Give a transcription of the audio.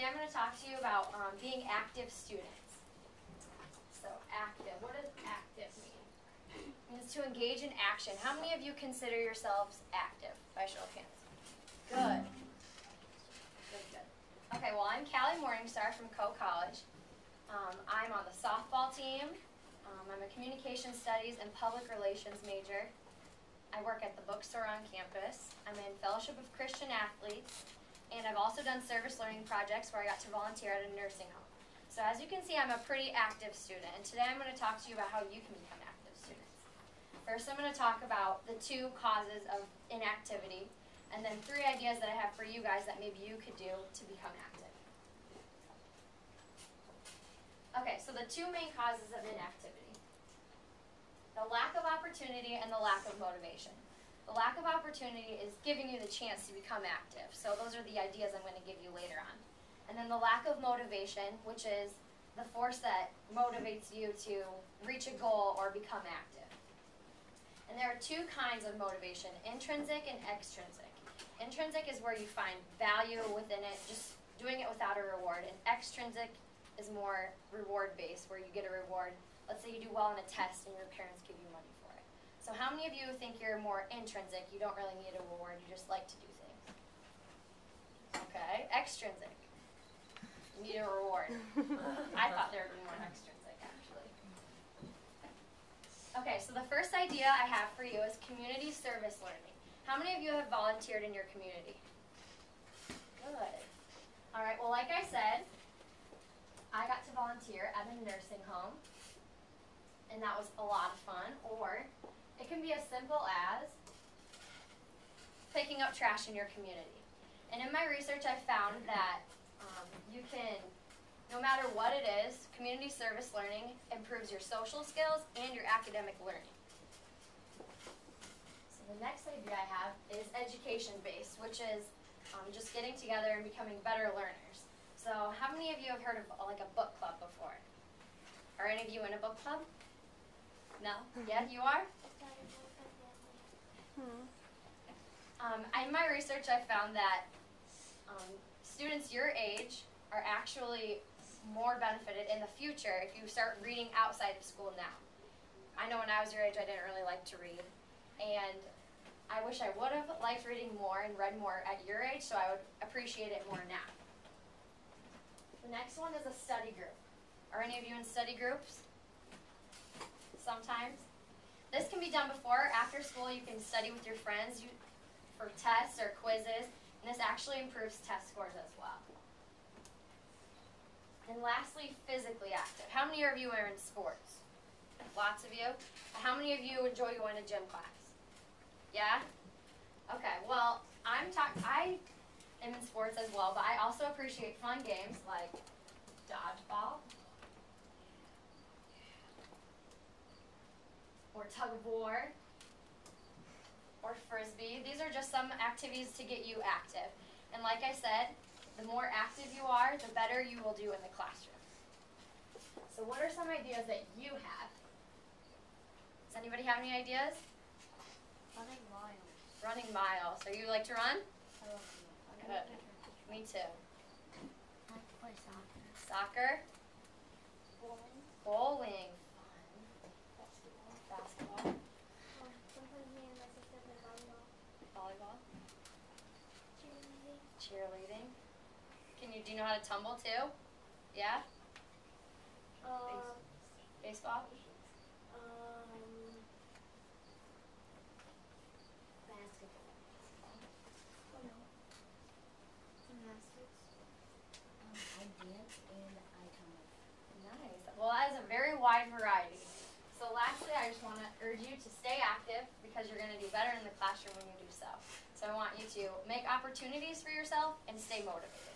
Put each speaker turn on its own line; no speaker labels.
I'm going to talk to you about being active students. So active, what does active mean? It means to engage in action. How many of you consider yourselves active? By show of hands. Good. Good. Okay, well, I'm Callie Morningstar from Coe College. I'm on the softball team. I'm a communication studies and public relations major. I work at the bookstore on campus. I'm in Fellowship of Christian Athletes. And I've also done service learning projects where I got to volunteer at a nursing home. So as you can see, I'm a pretty active student. And today I'm going to talk to you about how you can become active students. First, I'm going to talk about the 2 causes of inactivity, and then 3 ideas that I have for you guys that maybe you could do to become active. Okay, so the 2 main causes of inactivity: the lack of opportunity and the lack of motivation. The lack of opportunity is giving you the chance to become active. So those are the ideas I'm going to give you later on. And then the lack of motivation, which is the force that motivates you to reach a goal or become active. And there are 2 kinds of motivation: intrinsic and extrinsic. Intrinsic is where you find value within it, just doing it without a reward. And extrinsic is more reward-based, where you get a reward. Let's say you do well on a test and your parents give you money for it. So how many of you think you're more intrinsic? You don't really need a reward, you just like to do things. Okay, extrinsic. You need a reward. I thought there would be more extrinsic, actually. Okay, so the first idea I have for you is community service learning. How many of you have volunteered in your community? Good. All right, well, like I said, I got to volunteer at a nursing home, and that was a lot of fun. Or it can be as simple as picking up trash in your community. And in my research, I found that you can, no matter what it is, community service learning improves your social skills and your academic learning. So the next idea I have is education-based, which is just getting together and becoming better learners. So how many of you have heard of like a book club before? Are any of you in a book club? No? Yeah, you are? In my research, I found that students your age are actually more benefited in the future if you start reading outside of school now. I know when I was your age, I didn't really like to read, and I wish I would have liked reading more and read more at your age, so I would appreciate it more now. The next one is a study group. Are any of you in study groups? Sometimes. This can be done before or after school. You can study with your friends for tests or quizzes, and this actually improves test scores as well. And lastly, physically active. How many of you are in sports? Lots of you. How many of you enjoy going to gym class? Yeah? Okay, well, I am in sports as well, but I also appreciate fun games like dodgeball, or tug of war, or frisbee. These are just some activities to get you active. And like I said, the more active you are, the better you will do in the classroom. So what are some ideas that you have? Does anybody have any ideas?
Running miles.
Running miles. So you like to run?
I love to run.
Good. Me too.
I like to play soccer.
Soccer?
Bowling.
Bowling.
Basketball.
Basketball.
Sometimes me and my sister play volleyball.
Volleyball.
Cheerleading.
Cheerleading. Do you know how to tumble too? Yeah? Baseball?
Basketball. Oh no. Gymnastics. I dance and I tumble.
Nice. Well, that is a very wide variety. So lastly, I just want to urge you to stay active because you're going to do better in the classroom when you do so. So I want you to make opportunities for yourself and stay motivated.